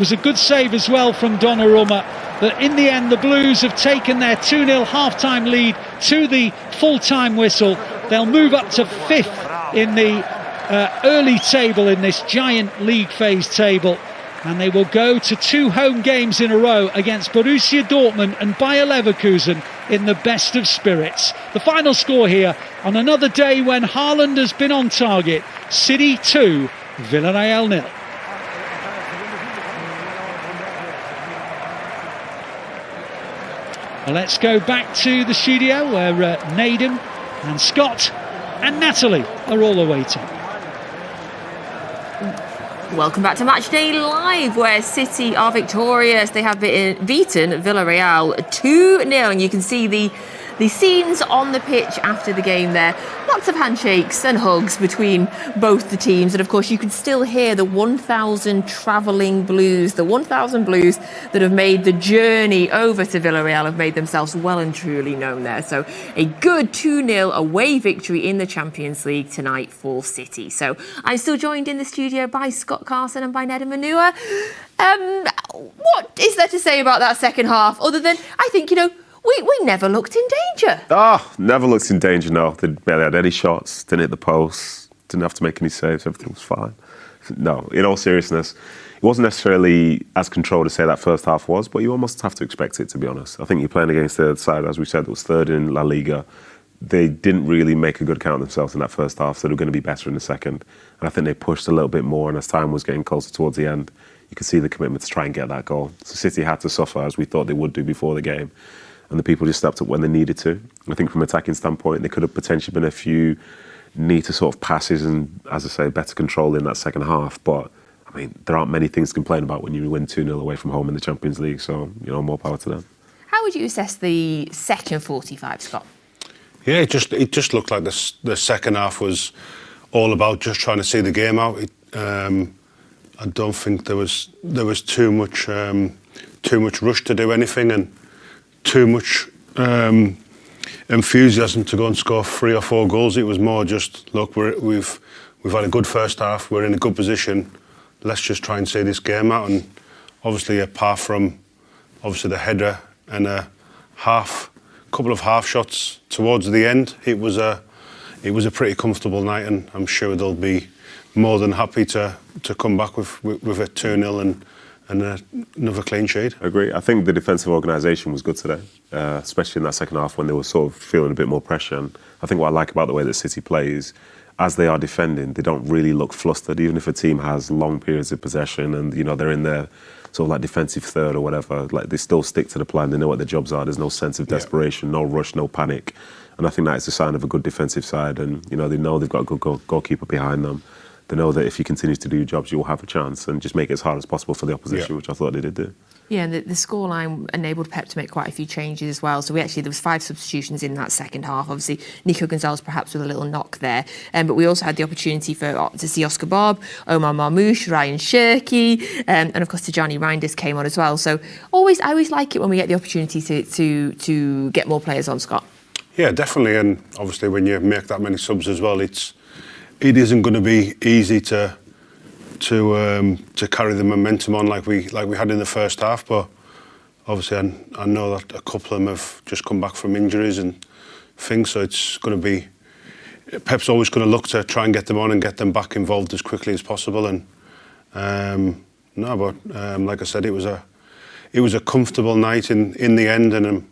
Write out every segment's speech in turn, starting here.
Was a good save as well from Donnarumma. But in the end, the Blues have taken their 2-0 half-time lead to the full-time whistle. They'll move up to 5th in the early table in this giant league phase table. And they will go to 2 home games in a row against Borussia Dortmund and Bayer Leverkusen in the best of spirits. The final score here on another day when Haaland has been on target. City 2, Villarreal 0. Well, let's go back to the studio where Nadim and Scott and Natalie are all awaiting. Welcome back to Matchday Live, where City are victorious. They have beaten Villarreal 2-0, and you can see the scenes on the pitch after the game there. Lots of handshakes and hugs between both the teams, and of course you can still hear the 1,000 travelling Blues, the 1,000 Blues that have made the journey over to Villarreal, have made themselves well and truly known there. So a good 2-0 away victory in the Champions League tonight for City. So I'm still joined in the studio by Scott Carson and by Neda Manua. What is there to say about that second half, other than, I think, we never looked in danger. Never looked in danger, no. They barely had any shots, didn't hit the post, didn't have to make any saves, everything was fine. No, in all seriousness, it wasn't necessarily as controlled as, say, that first half was, but you almost have to expect it, to be honest. I think you're playing against the side, as we said, that was 3rd in La Liga. They didn't really make a good count of themselves in that first half, so they were going to be better in the second. And I think they pushed a little bit more, and as time was getting closer towards the end, you could see the commitment to try and get that goal. So City had to suffer, as we thought they would do before the game. And the people just stepped up when they needed to. I think from an attacking standpoint, there could have potentially been a few neater sort of passes and, as I say, better control in that second half. But, I mean, there aren't many things to complain about when you win 2-0 away from home in the Champions League. So, more power to them. How would you assess the second 45, Scott? Yeah, it just looked like the second half was all about just trying to see the game out. I don't think there was too much rush to do anything, and too much enthusiasm to go and score 3 or 4 goals. It was more just, look, we've had a good first half, we're in a good position, let's just try and see this game out. And obviously, apart from the header and a couple of half shots towards the end, it was a pretty comfortable night, and I'm sure they'll be more than happy to come back with a 2-0 and another clean sheet. I agree. I think the defensive organisation was good today, especially in that second half when they were sort of feeling a bit more pressure. And I think what I like about the way that City plays, as they are defending, they don't really look flustered, even if a team has long periods of possession and, they're in their sort of like defensive third or whatever. Like, they still stick to the plan. They know what their jobs are. There's no sense of desperation, no rush, no panic. And I think that is a sign of a good defensive side. And, they know they've got a good goalkeeper behind them. They know that if you continue to do your jobs, you'll have a chance, and just make it as hard as possible for the opposition, which I thought they did do. Yeah, and the scoreline enabled Pep to make quite a few changes as well. So there was 5 substitutions in that second half. Obviously, Nico Gonzalez perhaps with a little knock there. But we also had the opportunity to see Oscar Bob, Omar Marmoush, Ryan Cherki, and of course Tijani Reinders came on as well. So I always like it when we get the opportunity to get more players on, Scott. Yeah, definitely. And obviously when you make that many subs as well, it isn't going to be easy to carry the momentum on like we had in the first half. But obviously, I know that a couple of them have just come back from injuries and things, so it's going to be. Pep's always going to look to try and get them on and get them back involved as quickly as possible. And like I said, it was a comfortable night in the end, and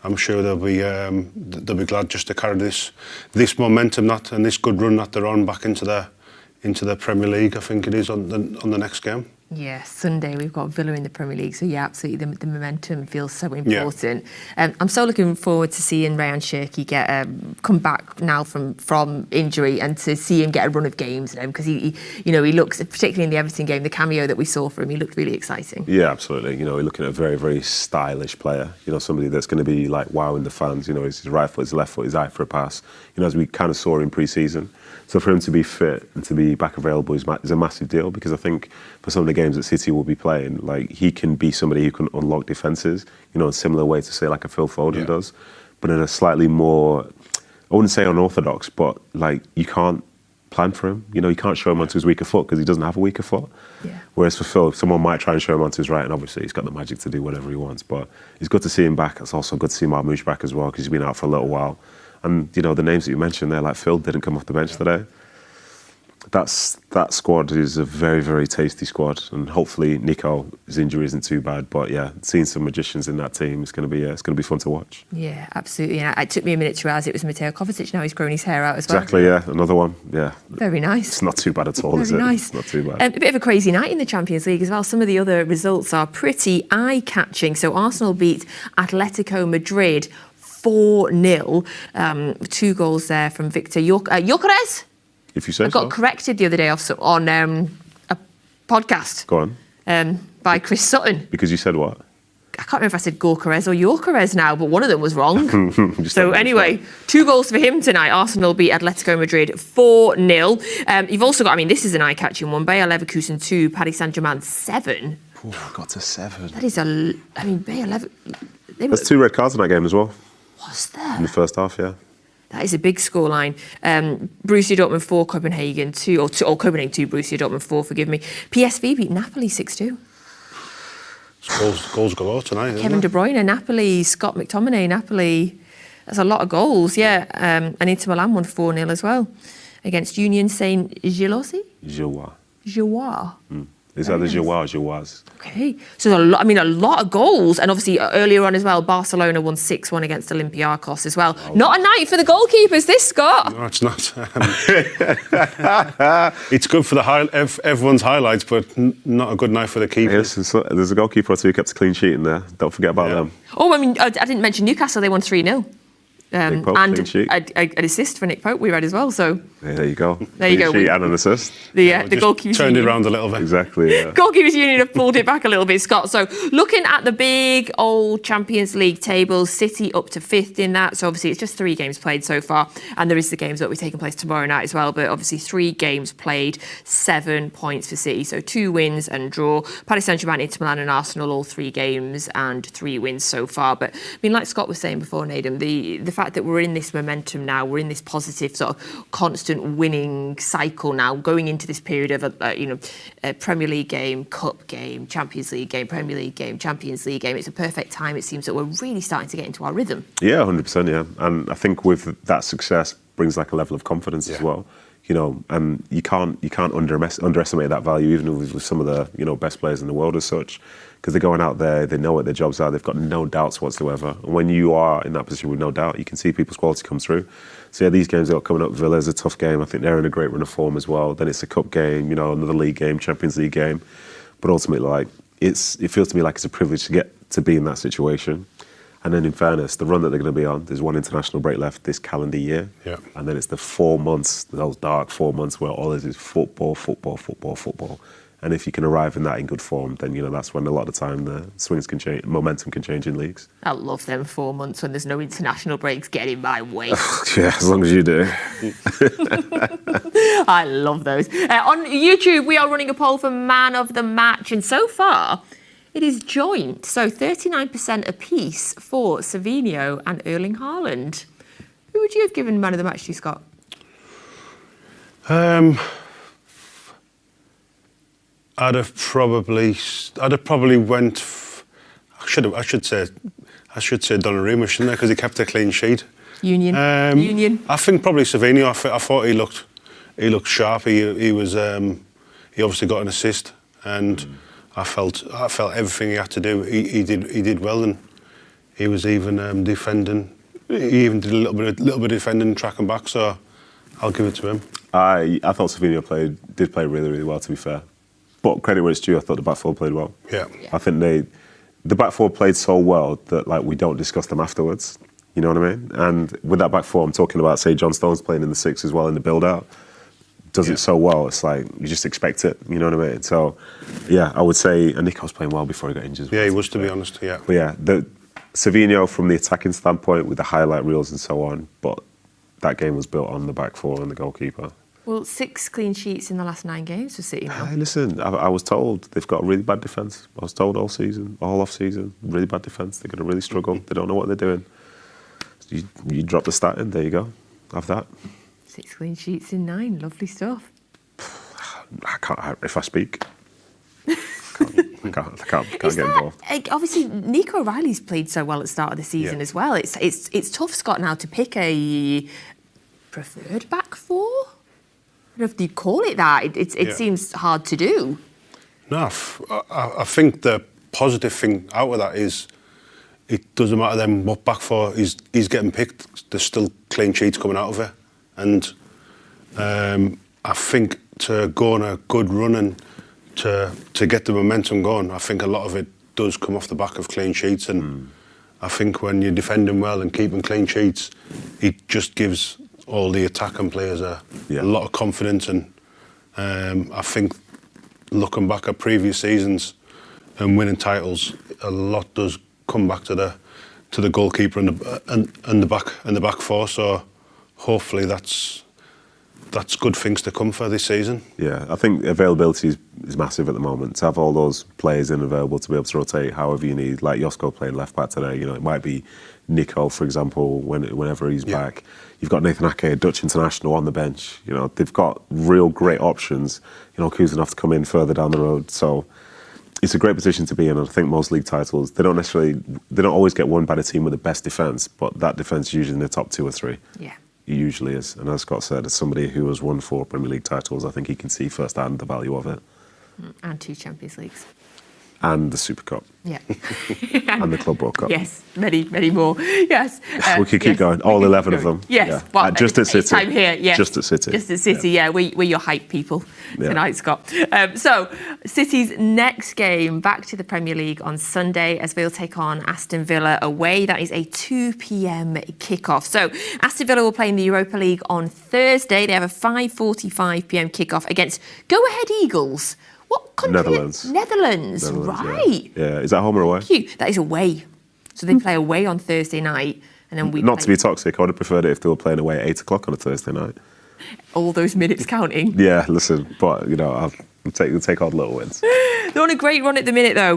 I'm sure they'll be glad just to carry this momentum and this good run that they're on back into the Premier League. I think it is on the next game. Yeah, Sunday we've got Villa in the Premier League, so yeah, absolutely the momentum feels so important. Yeah. I'm so looking forward to seeing Ryan Cherki come back now from injury, and to see him get a run of games, because he looks, particularly in the Everton game, the cameo that we saw from him, he looked really exciting. Yeah, absolutely. We're looking at a very, very stylish player. Somebody that's going to be like wowing the fans. His right foot, his left foot, his eye for a pass. As we kind of saw in pre-season. So for him to be fit and to be back available is a massive deal, because I think for some of the games that City will be playing, like, he can be somebody who can unlock defences, in a similar way to, say, like a Phil Foden does, but in a slightly more, I wouldn't say unorthodox, but like, you can't plan for him. You know, you can't show him onto his weaker foot because he doesn't have a weaker foot. Yeah. Whereas for Phil, someone might try and show him onto his right, and obviously he's got the magic to do whatever he wants. But it's good to see him back. It's also good to see Marmoush back as well because he's been out for a little while. And, you know, the names that you mentioned there, like Phil didn't come off the bench today. That squad is a very, very tasty squad, and hopefully Nico's injury isn't too bad. But yeah, seeing some magicians in that team is going to be fun to watch. Yeah, absolutely. And it took me a minute to realise it was Mateo Kovacic. Now he's grown his hair out as well. Exactly. Yeah, another one. Yeah, very nice. It's not too bad at all, very is it? Nice. It's not too bad. A bit of a crazy night in the Champions League as well. Some of the other results are pretty eye-catching. So Arsenal beat Atletico Madrid 4-0. 2 goals there from Victor Gyökeres. If you say I got so. corrected the other day on a podcast. Go on. By Chris Sutton. Because you said what? I can't remember if I said Gyökeres or Gyökeres now, but one of them was wrong. So anyway, 2 goals for him tonight. Arsenal beat Atletico Madrid 4-0. You've also got, I mean, this is an eye-catching one. Bayer Leverkusen 2, Paris Saint-Germain 7. Oh, I got to 7. That is Bayer Leverkusen... There's 2 red cards in that game as well. Was there? In the first half, yeah. That is a big scoreline. Borussia Dortmund 4, Copenhagen 2, or Copenhagen 2, Borussia Dortmund 4, forgive me. PSV beat Napoli 6-2. Goals galore tonight, isn't Kevin it? De Bruyne, Napoli, Scott McTominay, Napoli. That's a lot of goals, yeah. And Inter Milan won 4-0 as well against Union Saint-Gilloise? Joie. Is that the Joie or Joies? Okay. So, a lot of goals. And obviously, earlier on as well, Barcelona won 6-1 against Olympiacos as well. Oh. Not a night for the goalkeepers, this, Scott. No, it's not. It's good for everyone's highlights, but not a good night for the keepers. Yes, there's a goalkeeper or two who kept a clean sheet in there. Don't forget about them. Oh, I didn't mention Newcastle. They won 3-0. Nick Pope, and clean sheet. an assist for Nick Pope we read as well. So yeah, there you go. There you go. Sheet and an assist. The goalkeepers turned it around a little bit. Exactly. Yeah. Goalkeepers Union have pulled it back a little bit, Scott. So looking at the big old Champions League table, City up to 5th in that. So obviously it's just 3 games played so far, and there is the games that will be taking place tomorrow night as well. But obviously 3 games played, 7 points for City. So 2 wins and draw. Paris Saint-Germain, Inter Milan, and Arsenal all 3 games and 3 wins so far. But I mean, like Scott was saying before, Nadem, the fact that we're in this momentum now, we're in this positive sort of constant winning cycle now, going into this period of a Premier League game, Cup game, Champions League game, Premier League game, Champions League game. It's a perfect time, it seems, that we're really starting to get into our rhythm. Yeah, 100%, yeah. And I think with that success brings like a level of confidence as well. You know, and you can't underestimate that value, even with some of the best players in the world as such, because they're going out there, they know what their jobs are, they've got no doubts whatsoever. And when you are in that position with no doubt, you can see people's quality come through. So yeah, these games that are coming up, Villa's a tough game. I think they're in a great run of form as well. Then it's a cup game, another league game, Champions League game. But ultimately, it feels to me like it's a privilege to get to be in that situation. And then in fairness, the run that they're going to be on, there's 1 international break left this calendar year. Yeah. And then it's the 4 months, those dark 4 months where all it is football. And if you can arrive in that in good form, then, that's when a lot of the time the swings can change, momentum can change in leagues. I love them 4 months when there's no international breaks. Get in my way. Yeah, as long as you do. I love those. On YouTube, we are running a poll for Man of the Match. And so far, it is joint, so 39% apiece for Savinho and Erling Haaland. Who would you have given Man of the Match to, Scott? I'd have probably went. I should say Donnarumma, shouldn't I? Because he kept a clean sheet. Union. I think probably Savinho. I thought he looked sharp. He was. He obviously got an assist, and I felt everything he had to do. He did well, and he was even defending. He even did a little bit of defending, tracking back. So I'll give it to him. I thought Savinho did play really, really well, to be fair. But credit where it's due, I thought the back four played well. Yeah. I think the back four played so well that we don't discuss them afterwards. You know what I mean? And with that back four, I'm talking about, say, John Stones playing in the 6 as well in the build-out. Does it so well, it's like, you just expect it, you know what I mean? So, yeah, I would say, and Nico was playing well before he got injured. Yeah, he was, to be honest, yeah. But yeah, Savinho from the attacking standpoint with the highlight reels and so on, but that game was built on the back four and the goalkeeper. Well, 6 clean sheets in the last 9 games for City now. Hey, listen, I was told they've got a really bad defence. I was told all off-season, really bad defence. They're going to really struggle. They don't know what they're doing. You drop the stat in, there you go. Have that. 6 clean sheets in 9. Lovely stuff. I can't, if I speak. I can't get involved. Obviously, Nico O'Reilly's played so well at the start of the season as well. It's tough, Scott, now to pick a preferred back four. I don't know if you'd call it that. It seems hard to do. No, I think the positive thing out of that is it doesn't matter then what back four he's getting picked. There's still clean sheets coming out of it, and I think to go on a good run and to get the momentum going, I think a lot of it does come off the back of clean sheets, and I think when you're defending well and keeping clean sheets, it just gives all the attacking players a lot of confidence, and I think looking back at previous seasons and winning titles, a lot does come back to the goalkeeper and the back four. So hopefully that's good things to come for this season. Yeah, I think availability is massive at the moment. To have all those players in available to be able to rotate however you need, like Josko playing left back today, you know, it might be Nico, for example, whenever he's back. You've got Nathan Ake, a Dutch international, on the bench. You know, they've got real great options. You know, Kuzanov to come in further down the road. So it's a great position to be in. And I think most league titles, they don't always get won by the team with the best defence, but that defence is usually in the top 2 or 3. Yeah. It usually is. And as Scott said, as somebody who has won 4 Premier League titles, I think he can see firsthand the value of it. And 2 Champions Leagues. And the Super Cup. Yeah. And the Club World Cup. Yes, many, many more. Yes. We could keep going. All 11 of them. Yes. Yeah. Well, just at City. Time here, yes. Just at City. Just at City, yeah. We're your hype people tonight, Scott. So, City's next game, back to the Premier League on Sunday as they'll take on Aston Villa away. That is a 2 p.m. kickoff. So, Aston Villa will play in the Europa League on Thursday. They have a 5:45 p.m. kickoff against Go Ahead Eagles. What country? Netherlands, right. Yeah. Is that home or away? That is away. So they play away on Thursday night, and then Not to be toxic, I would have preferred it if they were playing away at 8 o'clock on a Thursday night. All those minutes counting. Yeah, listen, but, you know, I'll take all the little wins. They're on a great run at the minute, though.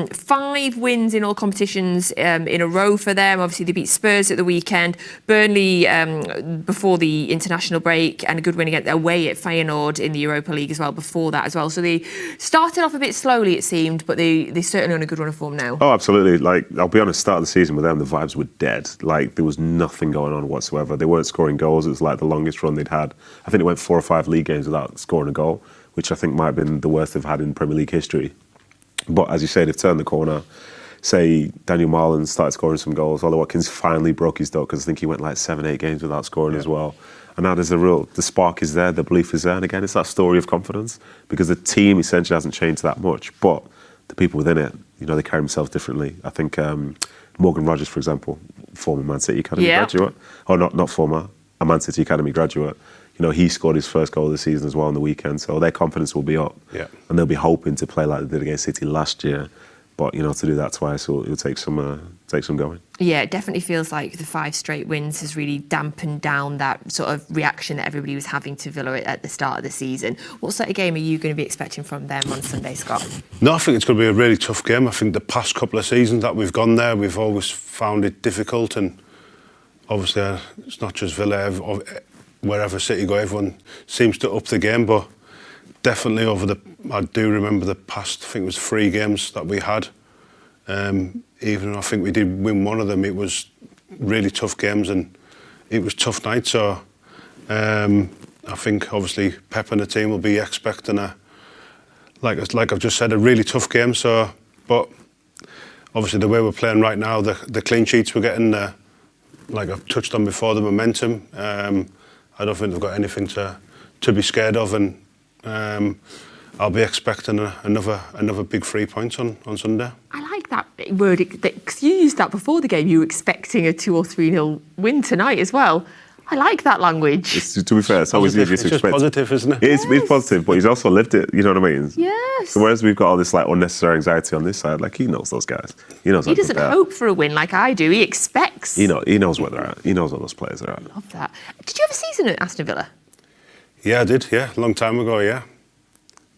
5 wins in all competitions in a row for them. Obviously, they beat Spurs at the weekend, Burnley before the international break, and a good win away at Feyenoord in the Europa League as well before that as well. So they started off a bit slowly, it seemed, but they're certainly on a good run of form now. Oh, absolutely. Like, I'll be honest, start of the season with them, the vibes were dead. Like, there was nothing going on whatsoever. They weren't scoring goals. It was like the longest run they'd had. I think it went 4 or 5 league games without scoring a goal, which I think might have been the worst they've had in Premier League history. But as you say, they've turned the corner. Say Daniel Marlon started scoring some goals. Ollie Watkins finally broke his duck, because I think he went like 7, 8 games without scoring as well. And now the spark is there, the belief is there. And again, it's that story of confidence, because the team essentially hasn't changed that much. But the people within it, you know, they carry themselves differently. I think Morgan Rogers, for example, former Man City Academy graduate. Oh, not former, a Man City Academy graduate. You know, he scored his first goal of the season as well on the weekend, so their confidence will be up. Yeah. And they'll be hoping to play like they did against City last year. But, you know, to do that twice, it'll take some going. Yeah, it definitely feels like the 5 straight wins has really dampened down that sort of reaction that everybody was having to Villa at the start of the season. What sort of game are you going to be expecting from them on Sunday, Scott? No, I think it's going to be a really tough game. I think the past couple of seasons that we've gone there, we've always found it difficult, and obviously it's not just Villa. Wherever City go, everyone seems to up the game, but definitely I do remember the past, I think it was 3 games that we had. Even I think we did win one of them, it was really tough games and it was tough nights. So I think obviously Pep and the team will be expecting like I've just said, a really tough game. So, but obviously the way we're playing right now, the clean sheets we're getting, like I've touched on before, the momentum. I don't think they've got anything to be scared of, and I'll be expecting another big 3 points on Sunday. I like that word, because you used that before the game. You were expecting a 2 or 3-0 win tonight as well. I like that language. To be fair, it's always easier to expect. It's positive, isn't it? It's positive, but he's also lived it. You know what I mean? Yes. So whereas we've got all this like unnecessary anxiety on this side, like he knows those guys. He doesn't hope for a win like I do. He expects. He knows where they're at. He knows where those players are at. Love that. Did you have a season at Aston Villa? Yeah, I did. Yeah, a long time ago. Yeah,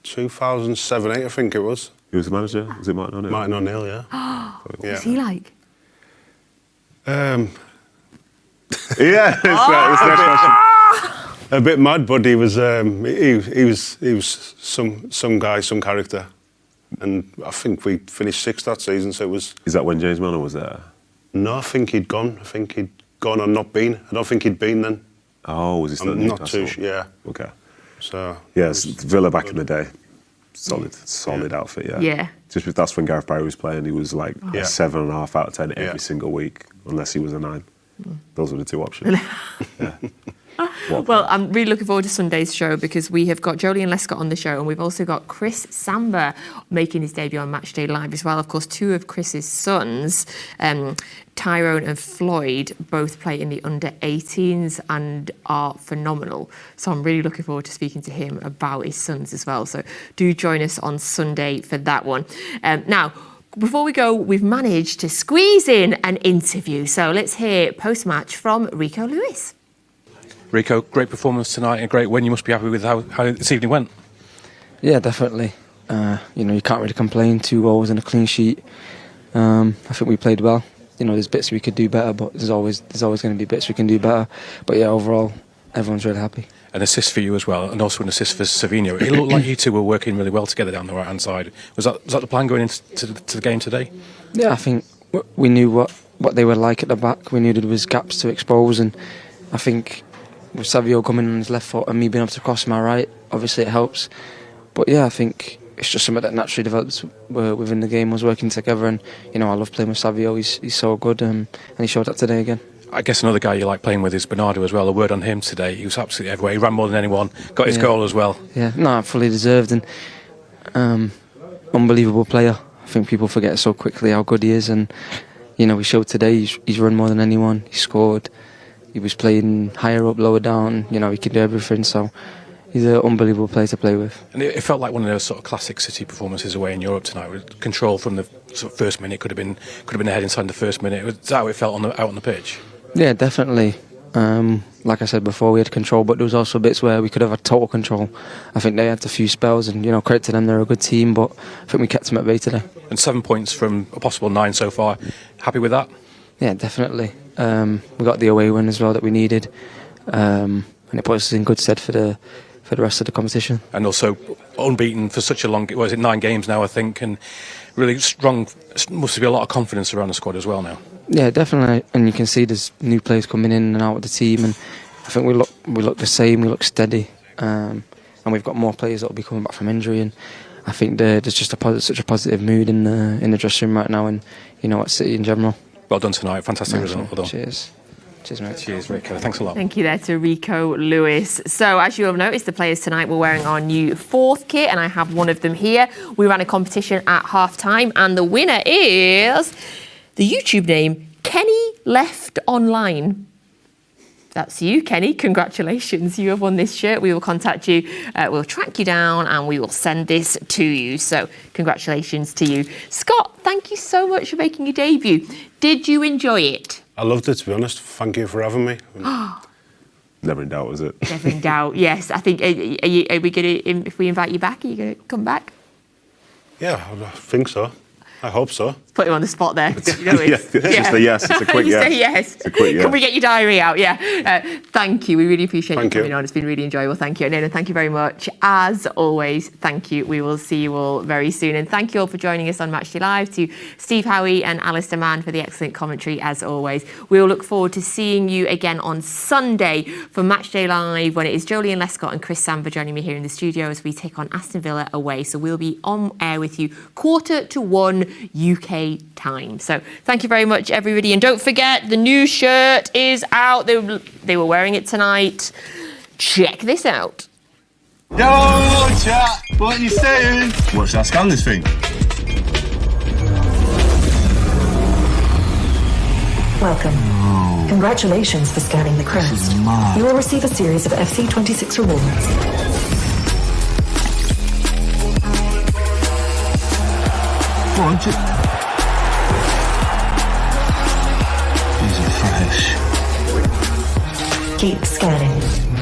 2007-8, I think it was. Who was the manager? Was it Martin O'Neill? Martin O'Neill, yeah. What was he like? Yeah, that's the next question. a bit mad, but he was some guy, some character, and I think we finished sixth that season. So it was. Is that when James Milner was there? No, I think he'd gone. I think he'd gone or not been. I don't think he'd been then. Oh, was he still I'm not too sure. Yeah. Okay. So yes, Villa back in the day, solid outfit. Yeah. Yeah. Just with that's when Gareth Barry was playing, he was like a 7.5 out of 10 every single week, unless he was a 9. Those were the two options. Yeah. Well, I'm really looking forward to Sunday's show because we have got Jolie and Lescott on the show, and we've also got Chris Samba making his debut on Matchday Live as well. Of course, 2 of Chris's sons, Tyrone and Floyd, both play in the under-18s and are phenomenal. So I'm really looking forward to speaking to him about his sons as well. So do join us on Sunday for that one. Now, before we go, we've managed to squeeze in an interview. So let's hear post-match from Rico Lewis. Rico, great performance tonight and a great win. You must be happy with how this evening went. Yeah, definitely. You can't really complain. 2 goals and a clean sheet. I think we played well. There's bits we could do better, but there's always going to be bits we can do better. But yeah, overall, everyone's really happy. An assist for you as well, and also an assist for Savinho. It looked like you two were working really well together down the right-hand side. Was that the plan going into the game today? Yeah, I think we knew what they were like at the back. We knew there was gaps to expose, and I think with Savio coming on his left foot and me being able to cross my right, obviously it helps. But yeah, I think it's just something that naturally develops within the game, was working together. And I love playing with Savio. He's so good, and he showed that today again. I guess another guy you like playing with is Bernardo as well. A word on him today. He was absolutely everywhere. He ran more than anyone. Got his goal as well. Yeah, no, fully deserved, and unbelievable player. I think people forget so quickly how good he is, and he showed today. He's run more than anyone. He scored. He was playing higher up, lower down. He can do everything. So he's an unbelievable player to play with. And it felt like one of those sort of classic City performances away in Europe tonight. With control from the sort of first minute, could have been ahead inside the first minute. Was that how it felt out on the pitch? Yeah, definitely. Like I said before, we had control, but there was also bits where we could have had total control. I think they had a few spells, and credit to them, they're a good team. But I think we kept them at bay today. And 7 points from a possible 9 so far. Happy with that? Yeah, definitely. We got the away win as well that we needed, and it puts us in good stead for the rest of the competition. And also unbeaten for such a long, 9 games now, I think, and really strong. Must be a lot of confidence around the squad as well now. Yeah, definitely. And you can see there's new players coming in and out of the team, and I think we look the same. We look steady, and we've got more players that will be coming back from injury. And I think there's just such a positive mood in the dressing room right now, and at City in general. Well done tonight. Fantastic result. Well done. Cheers. Cheers, mate. Cheers, Rico. Thanks a lot. Thank you there to Rico Lewis. So, as you have noticed, the players tonight were wearing our new 4th kit, and I have one of them here. We ran a competition at half-time, and the winner is the YouTube name Kenny Left Online. That's you, Kenny. Congratulations. You have won this shirt. We will contact you. We'll track you down and we will send this to you. So congratulations to you. Scott, thank you so much for making your debut. Did you enjoy it? I loved it, to be honest. Thank you for having me. Never in doubt, was it? Never in doubt, yes. I think, are we going to, if we invite you back, are you going to come back? Yeah, I think so. I hope so. Put him on the spot there. Just a yes. It's a quick yes. Say yes. It's a quick yes. Can we get your diary out? Yeah. Thank you. We really appreciate you coming you. on. It's been really enjoyable. Thank you. And thank you very much. As always, thank you. We will see you all very soon. And thank you all for joining us on Matchday Live, to Steve Howie and Alistair Mann for the excellent commentary, as always. We'll look forward to seeing you again on Sunday for Matchday Live, when it is Jolie and Lescott and Chris Samba joining me here in the studio as we take on Aston Villa away. So we'll be on air with you 1:45 UK time. So thank you very much, everybody. And don't forget, the new shirt is out. They were wearing it tonight. Check this out. Yo, chat, what are you saying? Watch that scan this thing. Welcome. Congratulations for scanning the crest. You will receive a series of FC26 rewards. Go on, these are fresh. Keep scanning.